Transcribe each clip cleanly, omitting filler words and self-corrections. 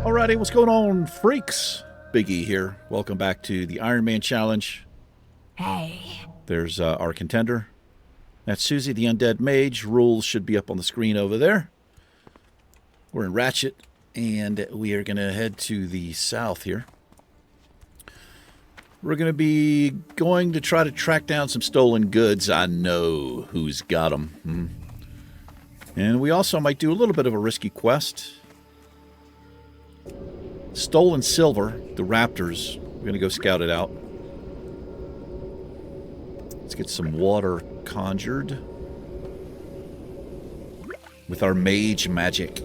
Alrighty, what's going on, freaks? Big E here. Welcome back to the Ironman Challenge. Hey. There's our contender. That's Susie, the Undead Mage. Rules should be up on the screen over there. We're in Ratchet, and we are going to head to the south here. We're going to try to track down some stolen goods. I know who's got them. And we also might do a little bit of a risky quest. Stolen silver, the Raptors. We're going to go scout it out. Let's get some water conjured with our mage magic.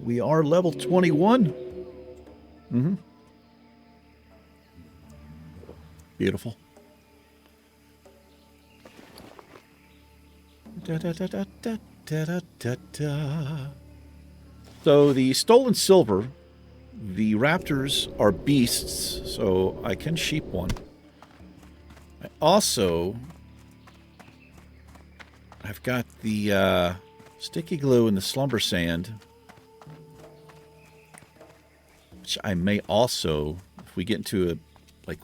We are level 21. Beautiful. So the stolen silver, the raptors are beasts, so I can sheep one. I've got the sticky glue and the slumber sand, which I may also, if we get into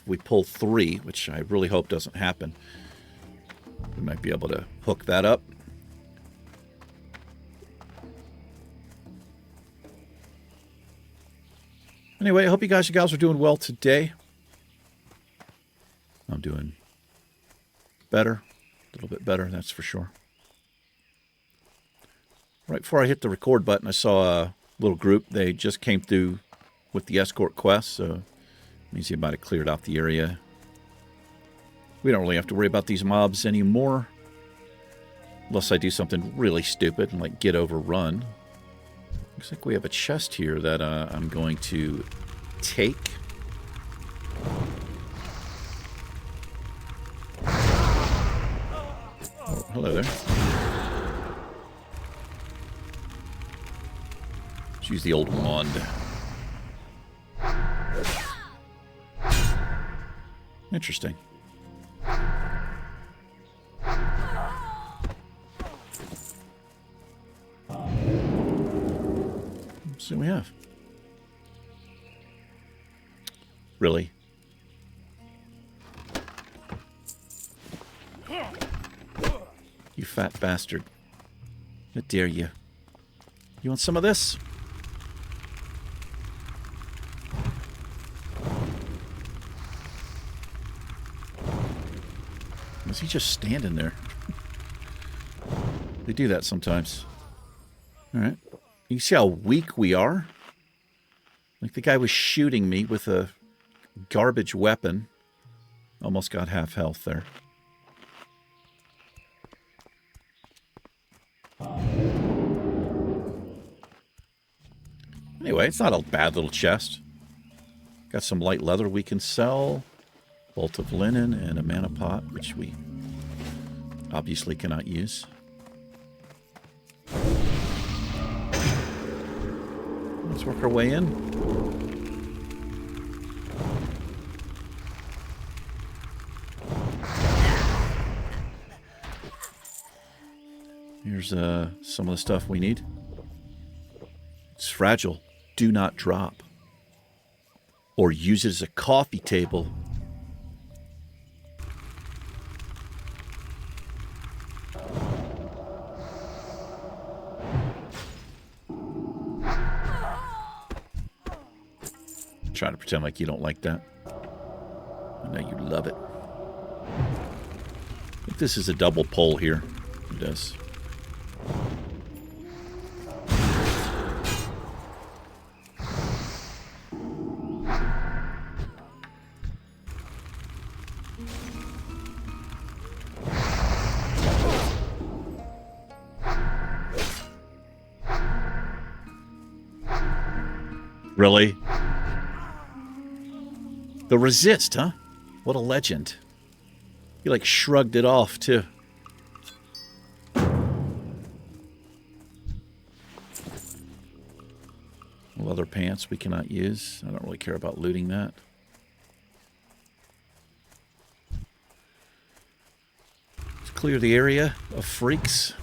we pull 3, which I really hope doesn't happen, we might be able to hook that up. Anyway, I hope you guys and gals are doing well today. I'm doing better, a little bit better, that's for sure. Right before I hit the record button, I saw a little group. They just came through with the escort quest, so means he might have cleared out the area. We don't really have to worry about these mobs anymore. Unless I do something really stupid and like get overrun. Looks like we have a chest here that I'm going to take. Oh, hello there. Let's use the old wand. Interesting. Let's see what we have. Really? You fat bastard. How dare you? You want some of this? Is he just standing there? They do that sometimes. Alright. You see how weak we are? Like the guy was shooting me with a garbage weapon. Almost got half health there. Anyway, it's not a bad little chest. Got some light leather we can sell. Bolt of linen and a mana pot, which we obviously cannot use. Let's work our way in. Here's some of the stuff we need. It's fragile. Do not drop. Or use it as a coffee table. Trying to pretend like you don't like that. I know you love it. I think this is a double pole here. It does. Really? The resist, huh? What a legend. He like shrugged it off too. Leather pants we cannot use. I don't really care about looting that. Let's clear the area of freaks.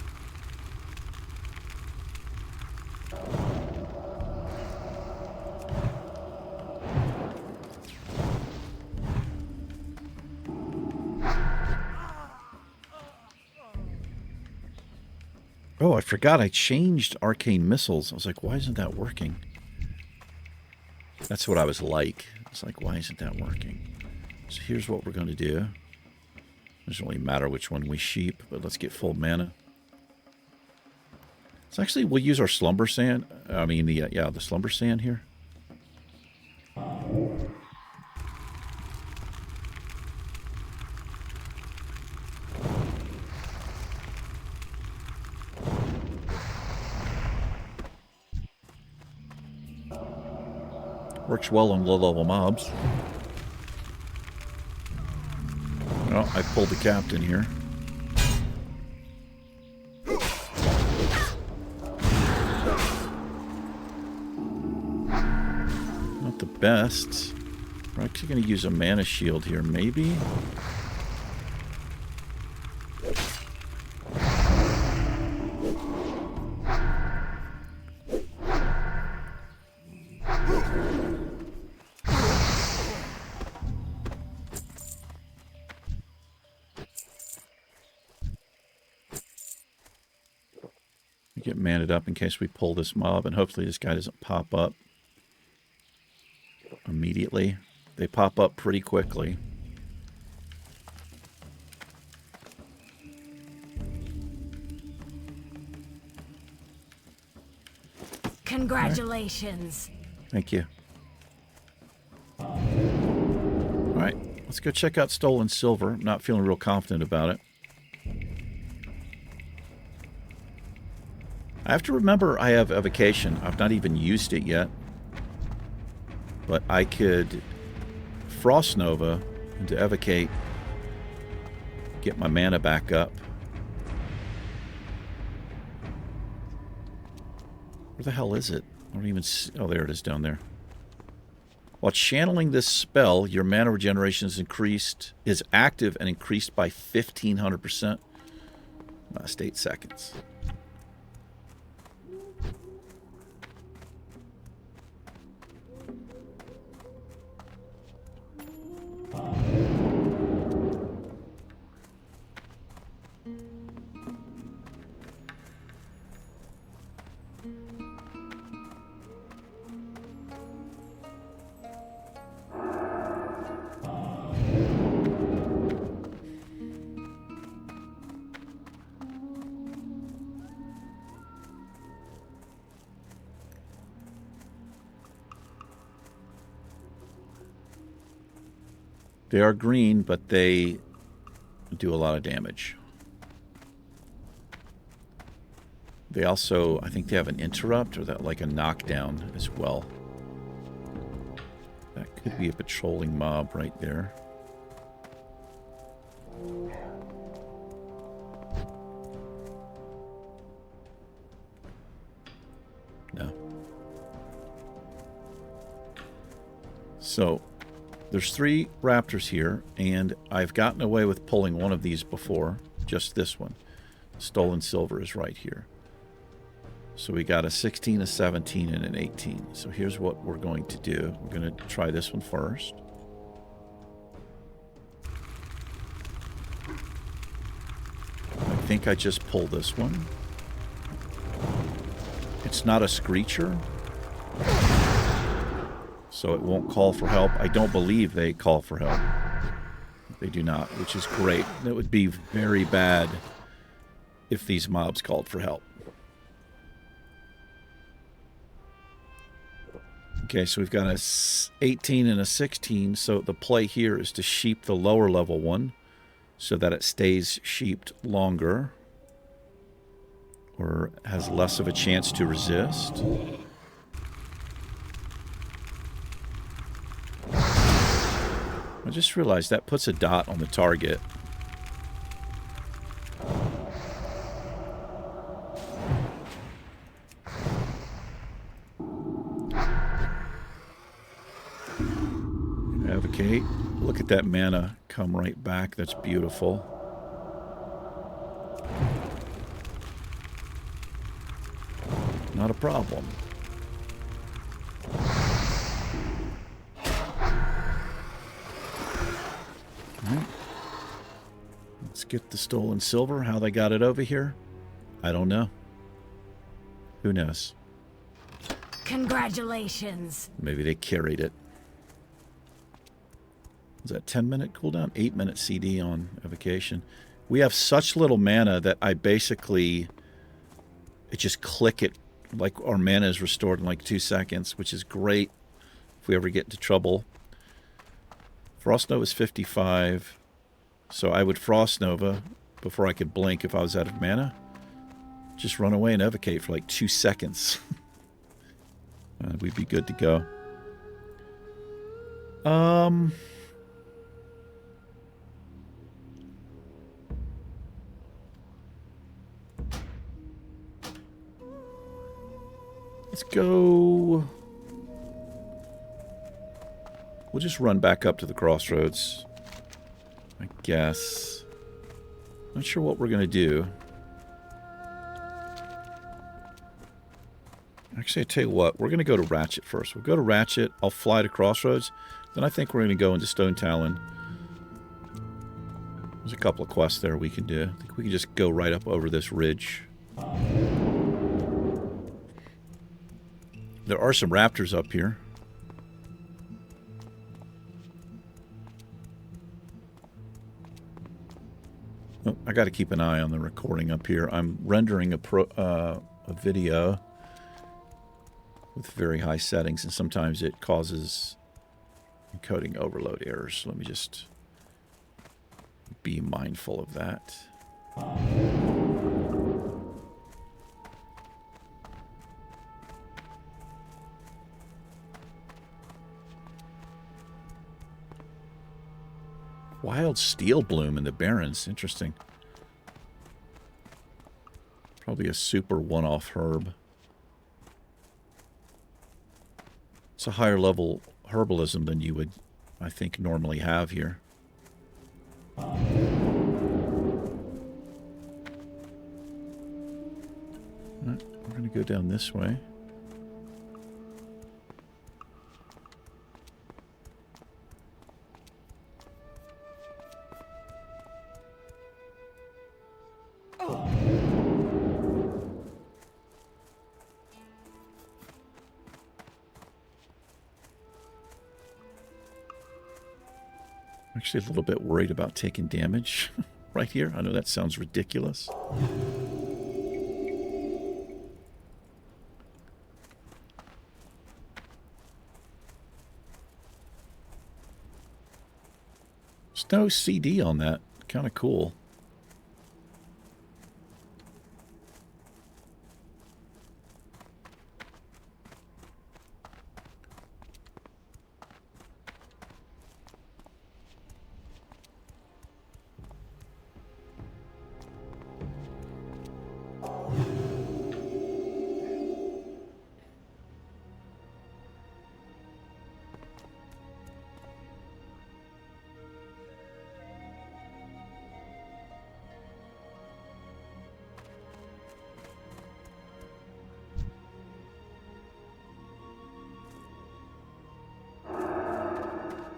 Oh, I forgot I changed arcane missiles. I was like, why isn't that working? That's what I was like. It's like, why isn't that working? So here's what we're going to do. It doesn't really matter which one we sheep, but let's get full mana. So actually, we'll use our slumber sand. I mean, the slumber sand here. Works well on low-level mobs. Oh, I pulled the captain here. Not the best. We're actually going to use a mana shield here, maybe? Get manned up in case we pull this mob, and hopefully this guy doesn't pop up immediately. They pop up pretty quickly. Congratulations. Right. Thank you. All right, let's go check out Stolen Silver. I'm not feeling real confident about it. I have to remember I have evocation. I've not even used it yet. But I could Frost Nova into evocate, get my mana back up. Where the hell is it? I don't even see. Oh, there it is down there. While channeling this spell, your mana regeneration is active and increased by 1,500%. Last 8 seconds. They are green, but they do a lot of damage. They also, I think they have an interrupt or that like a knockdown as well. That could be a patrolling mob right there. No. So there's 3 raptors here, and I've gotten away with pulling one of these before, just this one. Stolen Silver is right here. So we got a 16, a 17, and an 18. So here's what we're going to do. We're going to try this one first. I think I just pulled this one. It's not a Screecher, so it won't call for help. I don't believe they call for help. They do not, which is great. It would be very bad if these mobs called for help. Okay, so we've got a 18 and a 16, so the play here is to sheep the lower level one so that it stays sheeped longer or has less of a chance to resist. I just realized that puts a dot on the target. Advocate. Look at that mana come right back. That's beautiful. Not a problem. Alright. Let's get the stolen silver. How they got it over here, I don't know. Who knows? Congratulations. Maybe they carried it. Is that 10-minute cooldown? 8-minute CD on evocation. We have such little mana that I basically just click it like our mana is restored in like 2 seconds, which is great if we ever get into trouble. Frost Nova is 55, so I would Frost Nova before I could blink if I was out of mana. Just run away and evocate for like 2 seconds. We'd be good to go. Let's go. We'll just run back up to the crossroads, I guess. Not sure what we're going to do. Actually, I tell you what, we're going to go to Ratchet first. We'll go to Ratchet, I'll fly to Crossroads, then I think we're going to go into Stone Talon. There's a couple of quests there we can do. I think we can just go right up over this ridge. There are some raptors up here. Oh, I got to keep an eye on the recording up here. I'm rendering a video with very high settings, and sometimes it causes encoding overload errors. So let me just be mindful of that. Wild steel bloom in the Barrens. Interesting. Probably a super one-off herb. It's a higher level herbalism than you would, I think, normally have here. Right, we're going to go down this way. Actually a little bit worried about taking damage right here. I know that sounds ridiculous. There's no CD on that. Kind of cool.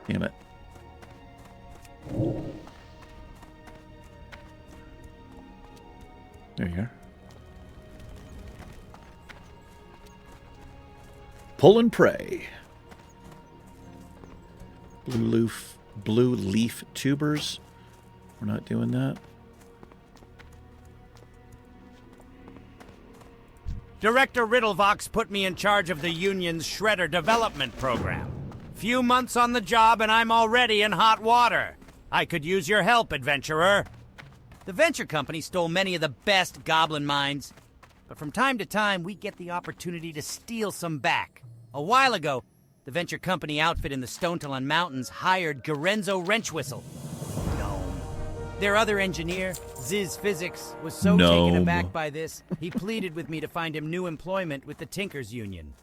Damn it. There you are. Pull and pray. Blue leaf tubers. We're not doing that. Director Riddlevox put me in charge of the Union's Shredder development program. Few months on the job and I'm already in hot water. I could use your help, adventurer. The venture company stole many of the best goblin minds, but from time to time we get the opportunity to steal some back. A while ago, the venture company outfit in the Stonetalon Mountains hired Garenzo Wrenchwhistle. Gnome. Their other engineer, Ziz Physics, was so taken aback by this, he pleaded with me to find him new employment with the Tinkers Union.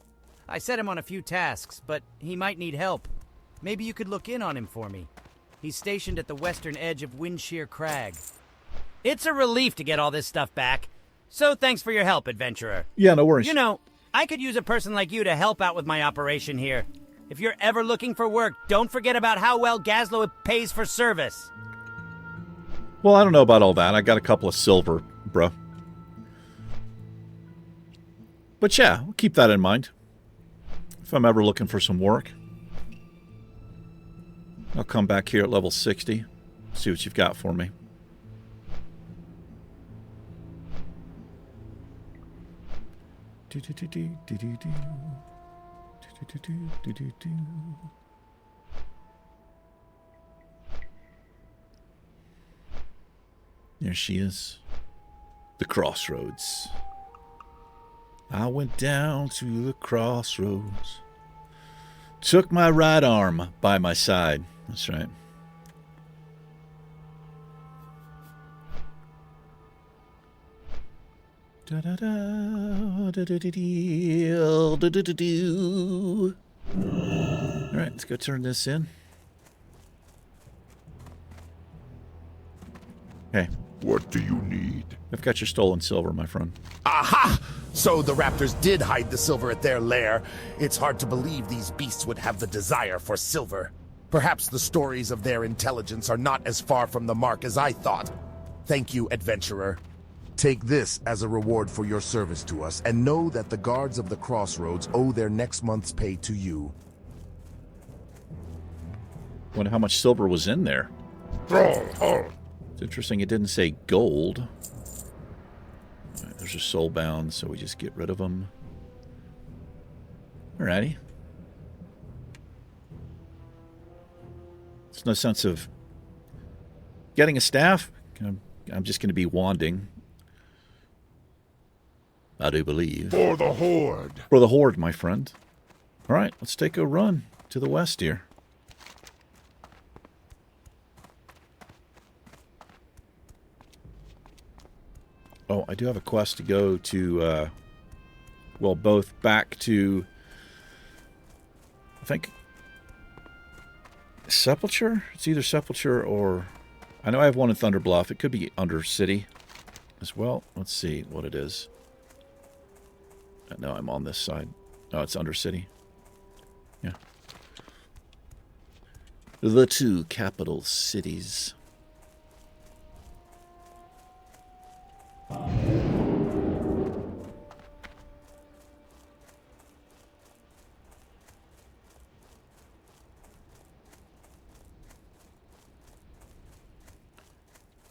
I set him on a few tasks, but he might need help. Maybe you could look in on him for me. He's stationed at the western edge of Windshear Crag. It's a relief to get all this stuff back. So thanks for your help, adventurer. Yeah, no worries. You know, I could use a person like you to help out with my operation here. If you're ever looking for work, don't forget about how well Gazlo pays for service. Well, I don't know about all that. I got a couple of silver, bro. But yeah, we'll keep that in mind. If I'm ever looking for some work, I'll come back here at level 60, see what you've got for me. There she is. The crossroads. I went down to the crossroads. Took my right arm by my side. That's right. Alright, let's go turn this in. Hey. What do you need? I've got your stolen silver, my friend. Aha! So the raptors did hide the silver at their lair. It's hard to believe these beasts would have the desire for silver. Perhaps the stories of their intelligence are not as far from the mark as I thought. Thank you, adventurer. Take this as a reward for your service to us, and know that the guards of the crossroads owe their next month's pay to you. Wonder how much silver was in there. It's interesting it didn't say gold. All right, there's a soulbound, so we just get rid of them. Alrighty. There's no sense of getting a staff. I'm just going to be wanding. I do believe. For the Horde. For the Horde, my friend. Alright, let's take a run to the west here. Oh, I do have a quest to go to, well, both back to, I think, Sepulture? It's either Sepulture or, I know I have one in Thunderbluff. It could be Undercity as well. Let's see what it is. No, I'm on this side. Oh, it's Undercity. Yeah. The two capital cities.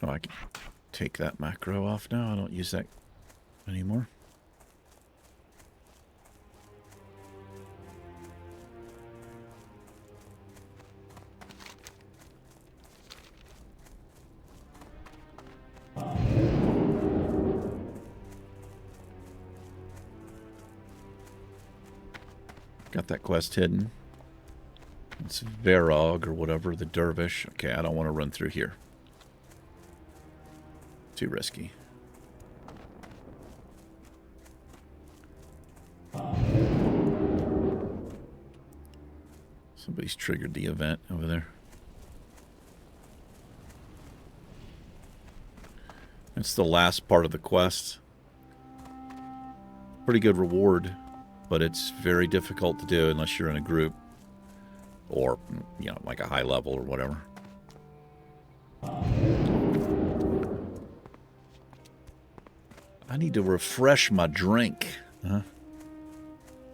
Oh, I can take that macro off now. I don't use that anymore. Got that quest hidden. It's Verog or whatever, the dervish. Okay, I don't want to run through here. Too risky. Somebody's triggered the event over there. That's the last part of the quest. Pretty good reward, but it's very difficult to do unless you're in a group or, you know, like a high level or whatever. I need to refresh my drink. Huh?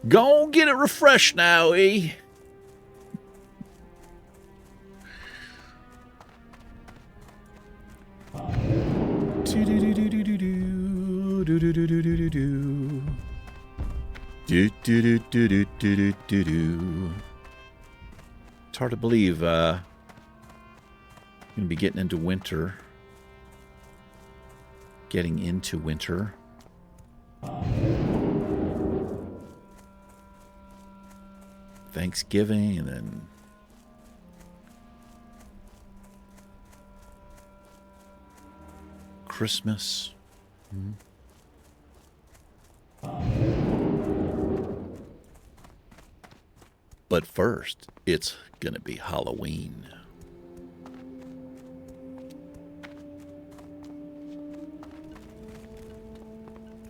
Go on, get it refreshed now, eh? Do do do do do do do do do. It's hard to believe. Gonna be getting into winter. Getting into winter. Thanksgiving, and then Christmas. But first, it's gonna be Halloween.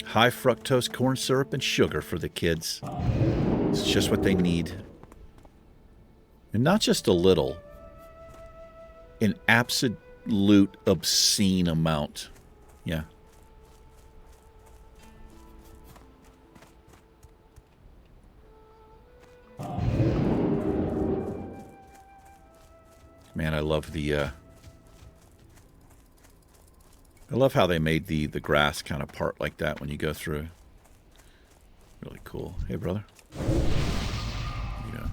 High fructose corn syrup and sugar for the kids. It's just what they need. And not just a little. An absolute obscene amount. Yeah. Man, I love the I love how they made the grass kind of part like that when you go through. Really cool. Hey, brother. Yeah.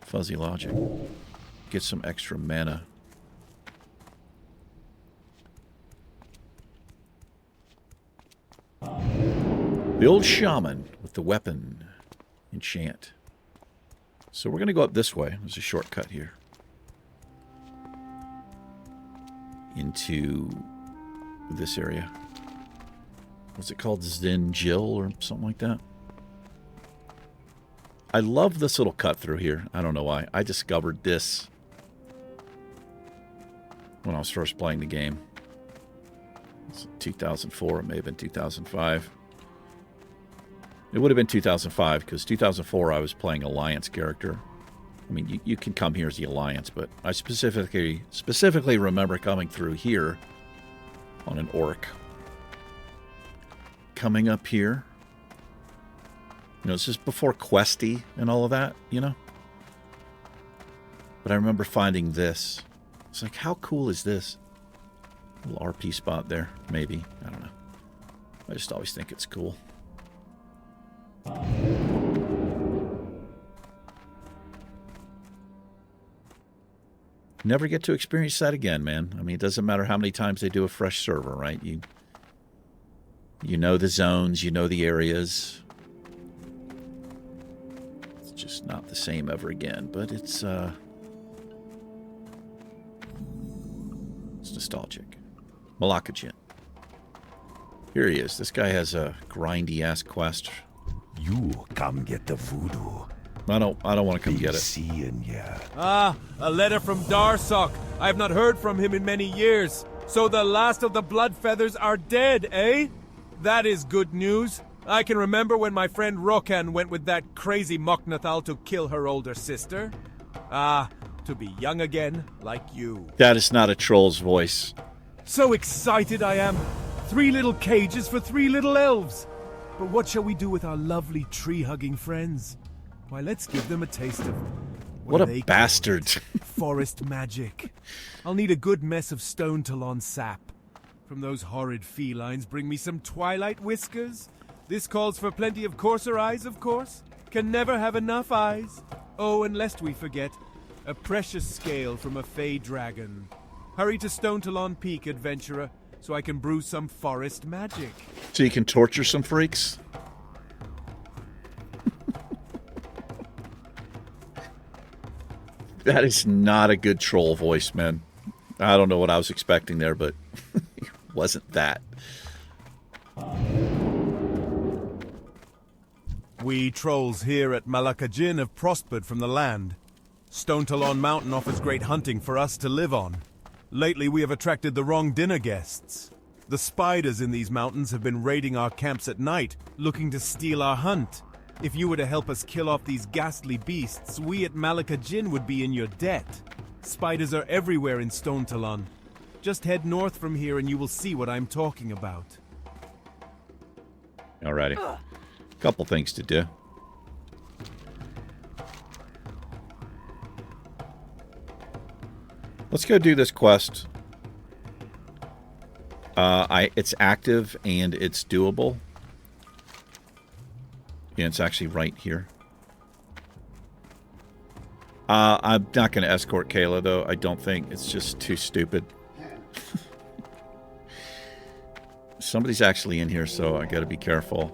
Fuzzy logic. Get some extra mana. The old shaman with the weapon. Enchant. So we're going to go up this way. There's a shortcut here. Into this area. What's it called? Zen Jill or something like that? I love this little cut through here. I don't know why. I discovered this when I was first playing the game. It's 2004. It may have been 2005. It would have been 2005 because 2004 I was playing Alliance character. I mean, you can come here as the Alliance, but I specifically remember coming through here on an orc. Coming up here. You know, this is before Questy and all of that, you know? But I remember finding this. It's like, how cool is this? A little RP spot there, maybe. I don't know. I just always think it's cool. Never get to experience that again, man. I mean, it doesn't matter how many times they do a fresh server, right? You know the zones, you know the areas. It's just not the same ever again, but it's nostalgic. Malakajin. Here he is. This guy has a grindy-ass quest. You come get the voodoo. I don't want to come get it. Seeing ya. Ah, a letter from Darsok. I have not heard from him in many years. So the last of the blood feathers are dead, eh? That is good news. I can remember when my friend Rokan went with that crazy Moknathal to kill her older sister. Ah, to be young again, like you. That is not a troll's voice. So excited I am. 3 little cages for 3 little elves. But what shall we do with our lovely tree-hugging friends? Why, let's give them a taste of... What do a they call bastard. it? Forest magic. I'll need a good mess of stone talon sap. From those horrid felines, bring me some twilight whiskers. This calls for plenty of courser eyes, of course. Can never have enough eyes. Oh, and lest we forget, a precious scale from a fey dragon. Hurry to Stone Talon Peak, adventurer, so I can brew some forest magic. So you can torture some freaks? That is not a good troll voice, man. I don't know what I was expecting there, but it wasn't that. We trolls here at Malakajin have prospered from the land. Stone Talon Mountain offers great hunting for us to live on. Lately we have attracted the wrong dinner guests. The spiders in these mountains have been raiding our camps at night, looking to steal our hunt. If you were to help us kill off these ghastly beasts, we at Malakajin would be in your debt. Spiders are everywhere in Stone Talon. Just head north from here and you will see what I'm talking about. Alrighty. Couple things to do. Let's go do this quest. It's active and it's doable. Yeah, it's actually right here. I'm not going to escort Kayla, though. I don't think. It's just too stupid. Somebody's actually in here, so I got to be careful.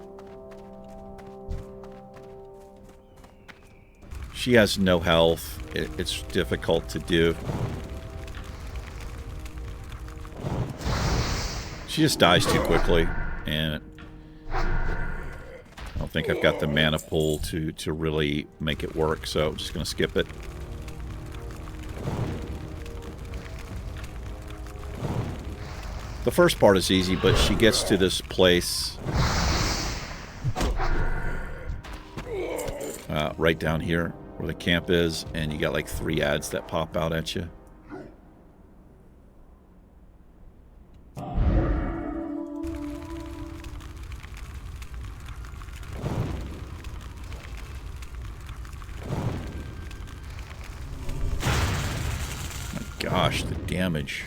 She has no health. It's difficult to do. She just dies too quickly, and I don't think I've got the mana pool to really make it work, so I'm just going to skip it. The first part is easy, but she gets to this place right down here where the camp is, and you got like 3 ads that pop out at you. Gosh, the damage.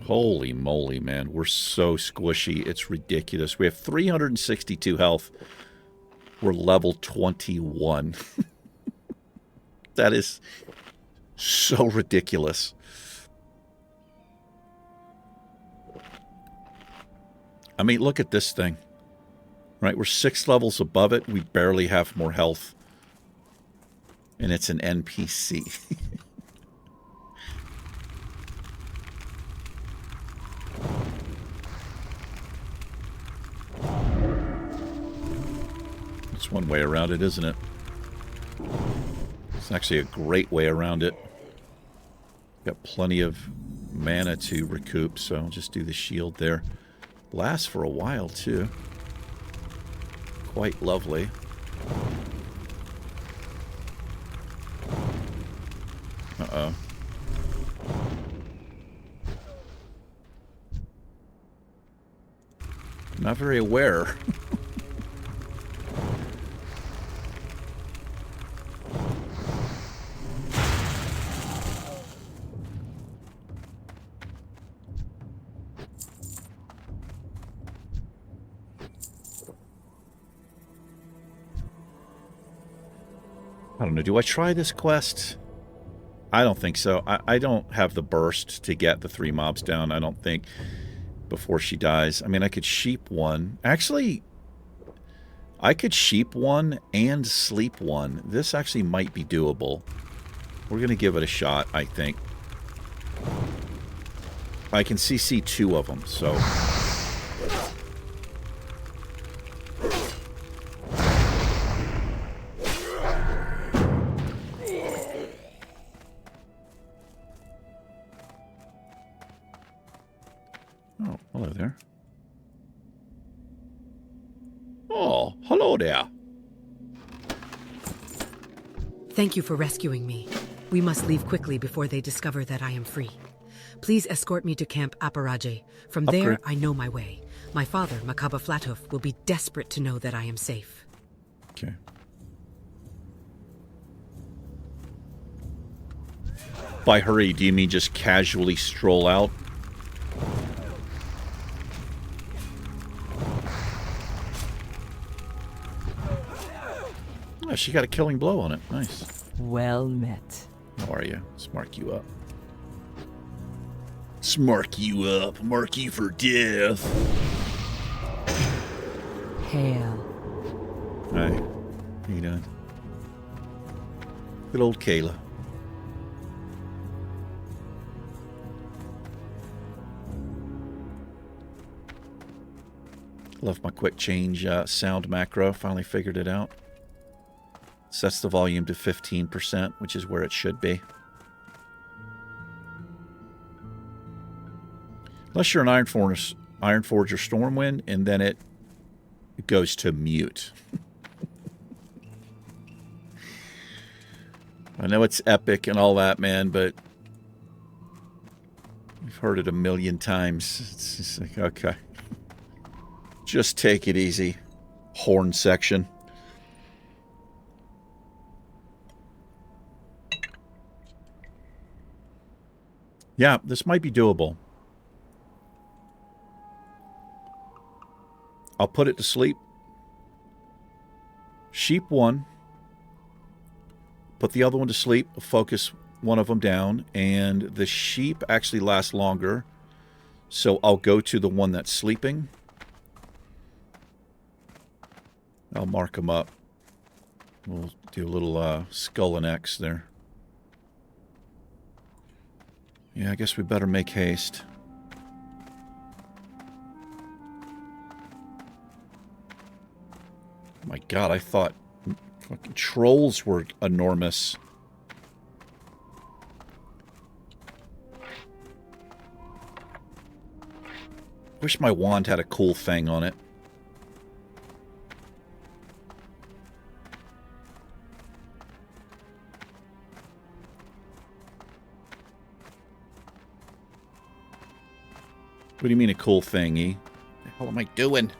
Holy moly, man. We're so squishy. It's ridiculous. We have 362 health. We're level 21. That is so ridiculous. I mean, look at this thing. Right? We're 6 levels above it. We barely have more health. And it's an NPC. It's one way around it, isn't it? It's actually a great way around it. Got plenty of mana to recoup, so I'll just do the shield there. Lasts for a while, too. Quite lovely. Uh-oh. Not very aware. I don't know. Do I try this quest? I don't think so. I don't have the burst to get the 3 mobs down, I don't think, before she dies. I mean, I could sheep one. Actually, I could sheep one and sleep one. This actually might be doable. We're going to give it a shot, I think. I can CC 2 of them, so... Oh, hello there. Oh, hello there. Thank you for rescuing me. We must leave quickly before they discover that I am free. Please escort me to Camp Aparaje. From there, I know my way. My father, Makaba Flathoof, will be desperate to know that I am safe. Okay. By hurry, do you mean just casually stroll out? Oh, she got a killing blow on it. Nice. Well met. How are you? Let's mark you up. Smark you up. Mark you for death. Hail. Hi. How you doing? Good old Kayla. Love my quick change sound macro. Finally figured it out. Sets the volume to 15%, which is where it should be. Unless you're an Ironforge or Stormwind, and then it goes to mute. I know it's epic and all that, man, but you've heard it a million times. It's just like, okay. Just take it easy. Horn section. Yeah, this might be doable. I'll put it to sleep. Sheep 1. Put the other one to sleep. Focus one of them down. And the sheep actually last longer. So I'll go to the one that's sleeping. I'll mark them up. We'll do a little skull and X there. Yeah, I guess we better make haste. My God, I thought fucking trolls were enormous. Wish my wand had a cool thing on it. What do you mean a cool thing, E? What the hell am I doing?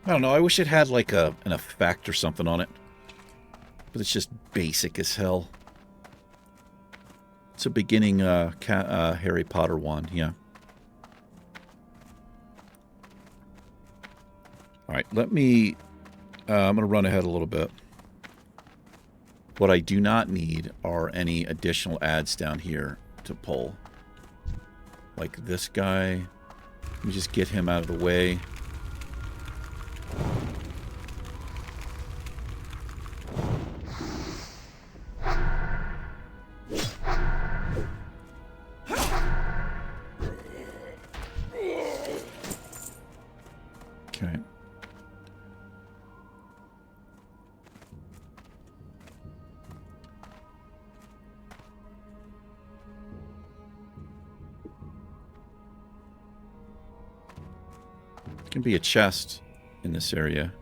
I don't know. I wish it had like an effect or something on it. But it's just basic as hell. It's a beginning Harry Potter wand, yeah. Alright, let me... I'm going to run ahead a little bit. What I do not need are any additional ads down here to pull. Like this guy. Let me just get him out of the way. Okay. There can be a chest in this area.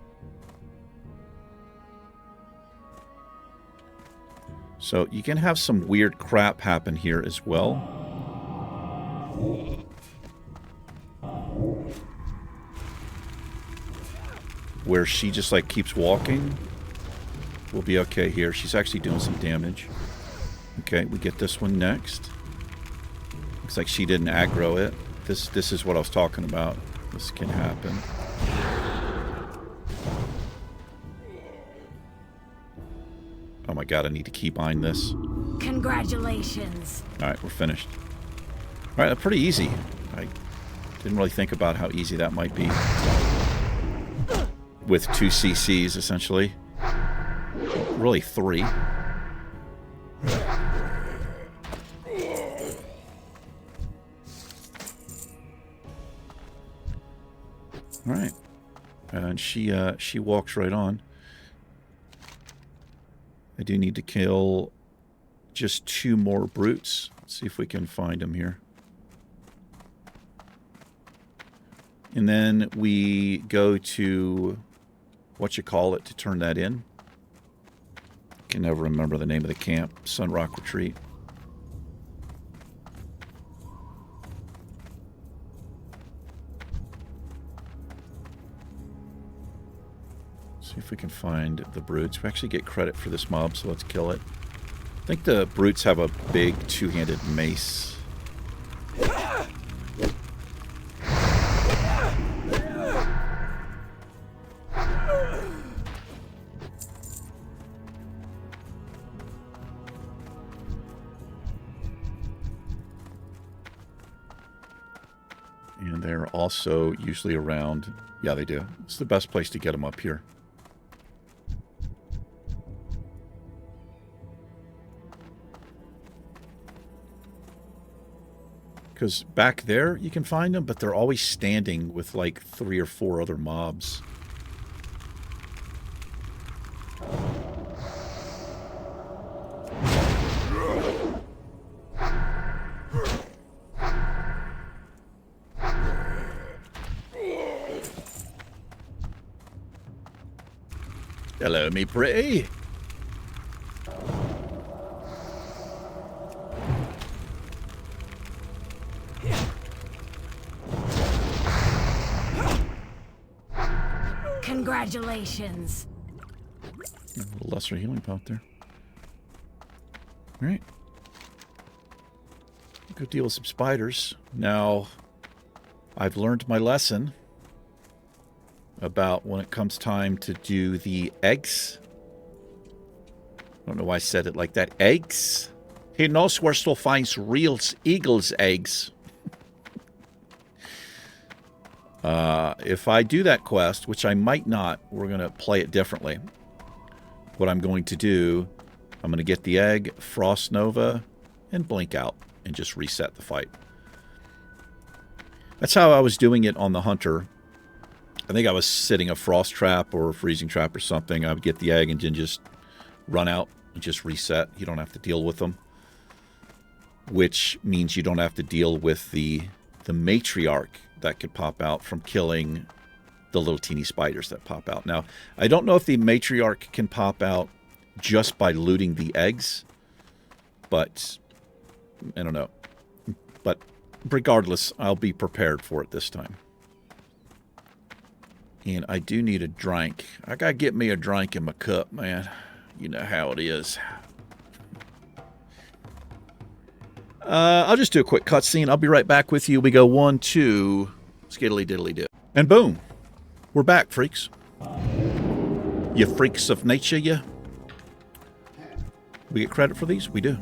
So you can have some weird crap happen here as well. Where she just like keeps walking. We'll be okay here. She's actually doing some damage. Okay, we get this one next. Looks like she didn't aggro it. This is what I was talking about. This can happen. Oh my God, I need to keep eyeing this. Congratulations. Alright, we're finished. Alright, pretty easy. I didn't really think about how easy that might be. With 2 CCs, essentially. Really 3. Alright. And she walks right on. I do need to kill just 2 more brutes. Let's see if we can find them here. And then we go to whatchamacallit to turn that in. Can never remember the name of the camp. Sunrock Retreat. See if we can find the brutes. We actually get credit for this mob, so let's kill it. I think the brutes have a big 2-handed mace. And they're also usually around... Yeah, they do. It's the best place to get them up here. Because back there, you can find them, but they're always standing with like 3 or 4 other mobs. Hello, me pretty. Congratulations. A little lesser healing pot there. All right. Go deal with some spiders. Now, I've learned my lesson about when it comes time to do the eggs. I don't know why I said it like that. Eggs. He knows where still finds real eagle's eggs. If I do that quest, which I might not, we're going to play it differently. What I'm going to do, I'm going to get the egg, Frost Nova, and blink out, and just reset the fight. That's how I was doing it on the Hunter. I think I was sitting a Frost Trap or a Freezing Trap or something. I would get the egg and then just run out and just reset. You don't have to deal with them. Which means you don't have to deal with the matriarch that could pop out from killing the little teeny spiders that pop out. Now, I don't know if the matriarch can pop out just by looting the eggs, but I don't know. But regardless, I'll be prepared for it this time. And I do need a drink. I gotta get me a drink in my cup, man. You know how it is. I'll just do a quick cutscene. I'll be right back with you. We go 1, 2, skiddly diddly do. And boom. We're back, freaks. You freaks of nature, you. We get credit for these? We do.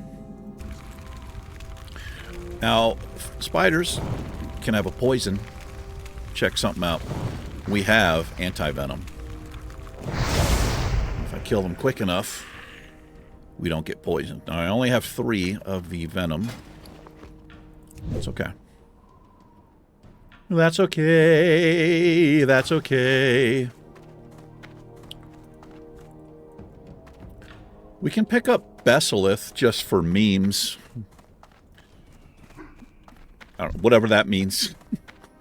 Now, spiders can have a poison. Check something out. We have anti-venom. If I kill them quick enough, we don't get poisoned. Now, I only have 3 of the venom. That's okay. That's okay. That's okay. We can pick up Besalith just for memes. I don't know, whatever that means.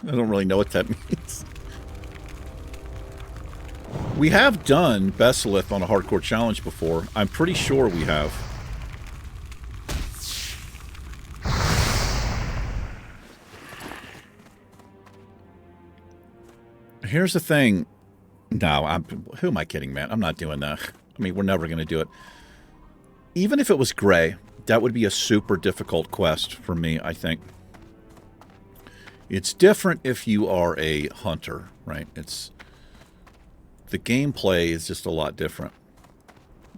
I don't really know what that means. We have done Besalith on a hardcore challenge before. I'm pretty sure we have. Here's the thing. No, who am I kidding, man? I'm not doing that. I mean, we're never going to do it. Even if it was gray, that would be a super difficult quest for me, I think. It's different if you are a hunter, right? The gameplay is just a lot different.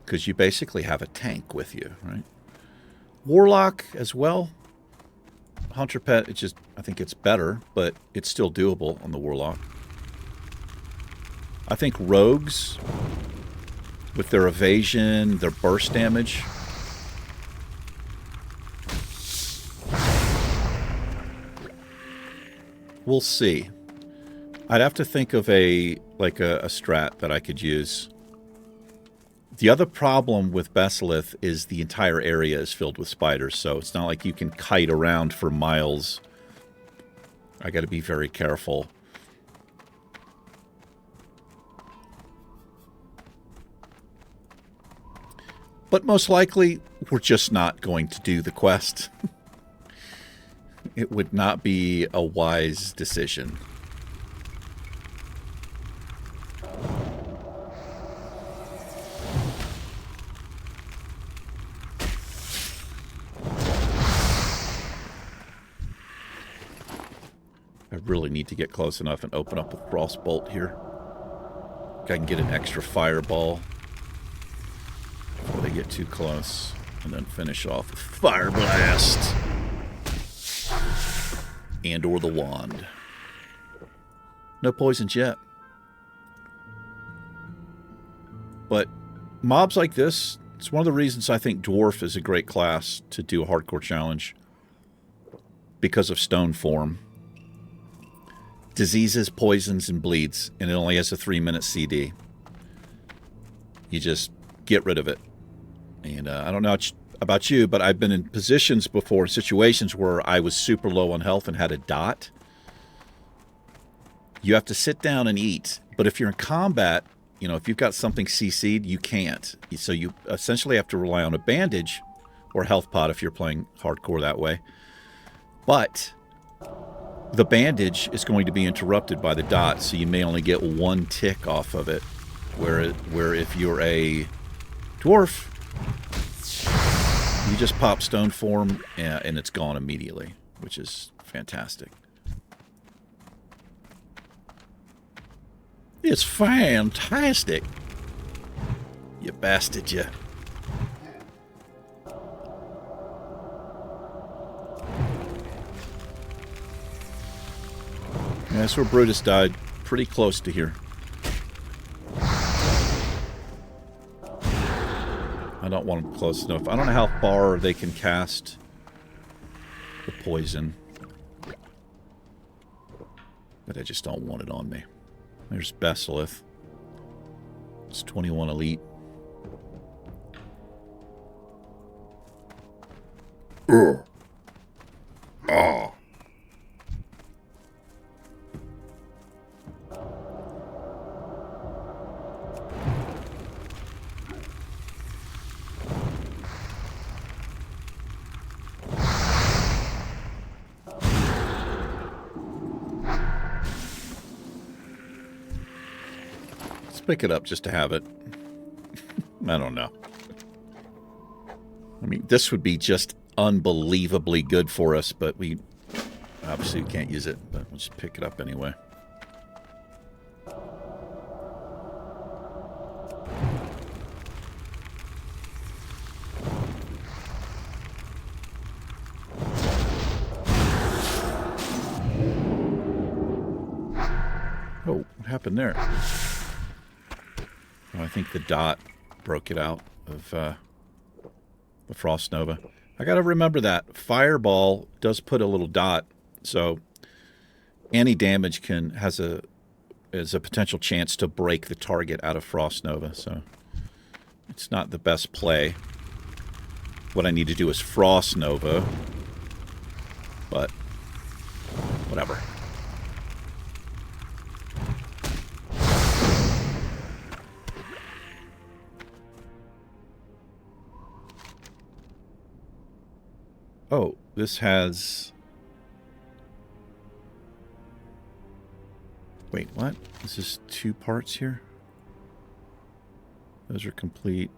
Because you basically have a tank with you, right? Warlock as well. Hunter pet, I think it's better, but it's still doable on the Warlock. I think rogues, with their evasion, their burst damage, we'll see. I'd have to think of a strat that I could use. The other problem with Besalith is the entire area is filled with spiders, so it's not like you can kite around for miles. I got to be very careful. But most likely, we're just not going to do the quest. It would not be a wise decision. I really need to get close enough and open up with Frostbolt here. I can get an extra fireball before they get too close, and then finish off with Fire Blast and or the wand. No poisons yet. But mobs like this, it's one of the reasons I think Dwarf is a great class to do a hardcore challenge. Because of stone form. Diseases, poisons, and bleeds, and it only has a 3-minute CD. You just get rid of it. And I don't know about you, but I've been in positions before, situations where I was super low on health and had a dot. You have to sit down and eat. But if you're in combat, if you've got something CC'd, you can't. So you essentially have to rely on a bandage or health pot if you're playing hardcore that way. But the bandage is going to be interrupted by the dot, so you may only get 1 tick off of it. Where if you're a Dwarf! You just pop stone form, and it's gone immediately, which is fantastic. It's fantastic! You bastard, you. Yeah, that's where Brutus died. Pretty close to here. I don't want them close enough. I don't know how far they can cast the poison. But I just don't want it on me. There's Basilith. It's 21 elite. Ugh. Oh. Pick it up just to have it. I don't know. I mean, this would be just unbelievably good for us, but we obviously can't use it, but we'll just pick it up anyway. Oh, what happened there? I think the dot broke it out of the Frost Nova. I gotta remember that. Fireball does put a little dot, so any damage has a potential chance to break the target out of Frost Nova, so it's not the best play. What I need to do is Frost Nova, but whatever. Oh, this has... Wait, what? This is 2 parts here? Those are complete.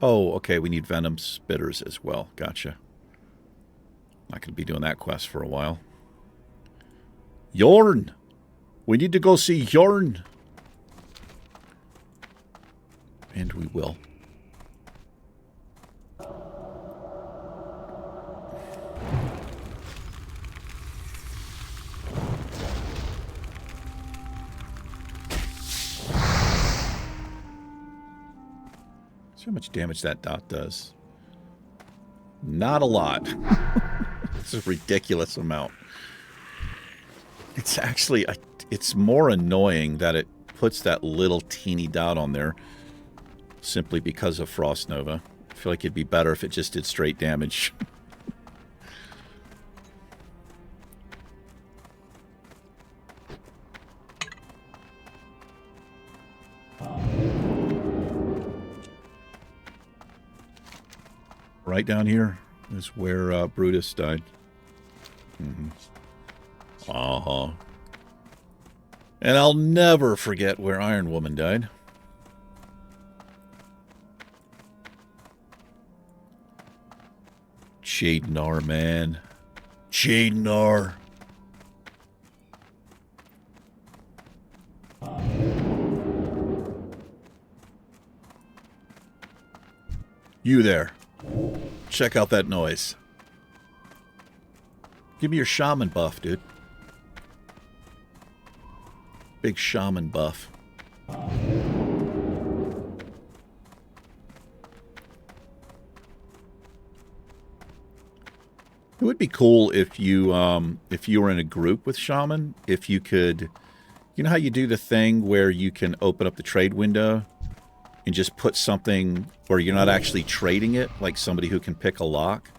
Oh, okay, we need Venom Spitters as well. Gotcha. Not going to be doing that quest for a while. Yorn! We need to go see Yorn! And we will. See how much damage that dot does. Not a lot. It's a ridiculous amount. It's actually, it's more annoying that it puts that little teeny dot on there simply because of Frost Nova. I feel like it'd be better if it just did straight damage. Right down here is where Brutus died. Mm-hmm. Uh-huh. And I'll never forget where Iron Woman died. Jaedenar, man. Jaedenar. You there. Check out that noise. Give me your shaman buff, dude. Big shaman buff. It would be cool if you were in a group with shaman, if you could, you know how you do the thing where you can open up the trade window and just put something where you're not actually trading it, like somebody who can pick a lock,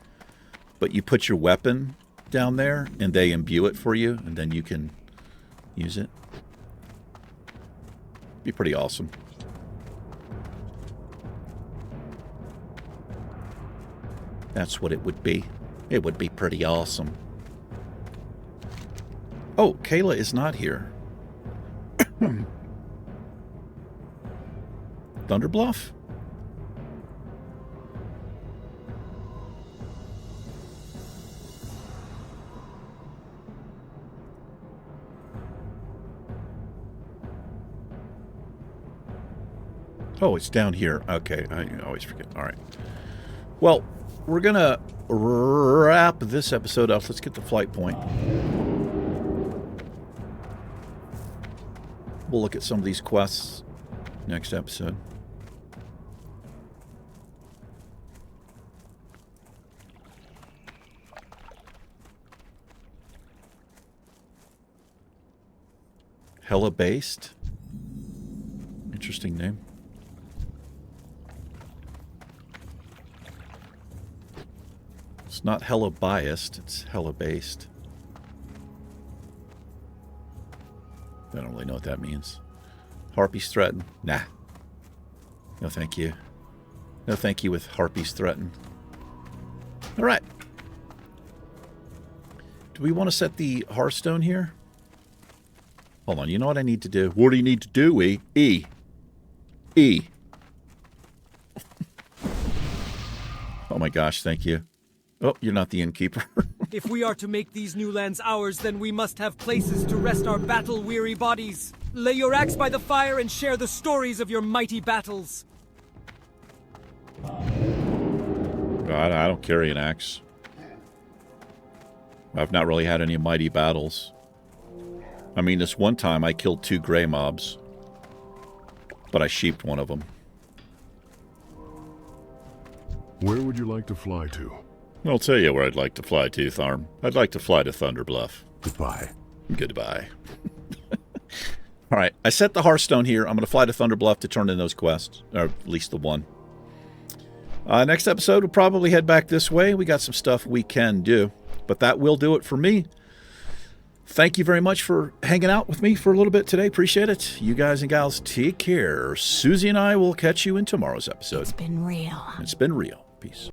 but you put your weapon down there and they imbue it for you, and then you can use it. Be pretty awesome. That's what it would be. It would be pretty awesome. Oh, Kayla is not here. Thunderbluff? Oh, it's down here. Okay, I always forget. All right. Well, we're going to wrap this episode up. Let's get the flight point. We'll look at some of these quests next episode. Hella based. Interesting name. It's not hella biased, it's hella based. I don't really know what that means. Harpies threaten? Nah. No thank you. No thank you with Harpies threaten. Alright. Do we want to set the Hearthstone here? Hold on, you know what I need to do? What do you need to do, E? E. E. Oh my gosh, thank you. Oh, you're not the innkeeper. If we are to make these new lands ours, then we must have places to rest our battle-weary bodies. Lay your axe by the fire and share the stories of your mighty battles. God, I don't carry an axe. I've not really had any mighty battles. I mean, this one time I killed 2 gray mobs, but I sheeped one of them. Where would you like to fly to? I'll tell you where I'd like to fly to, Tharm. I'd like to fly to Thunder Bluff. Goodbye. Goodbye. All right, I set the Hearthstone here. I'm going to fly to Thunder Bluff to turn in those quests, or at least the one. Next episode, we'll probably head back this way. We got some stuff we can do, but that will do it for me. Thank you very much for hanging out with me for a little bit today. Appreciate it. You guys and gals, take care. Susie and I will catch you in tomorrow's episode. It's been real. It's been real. Peace.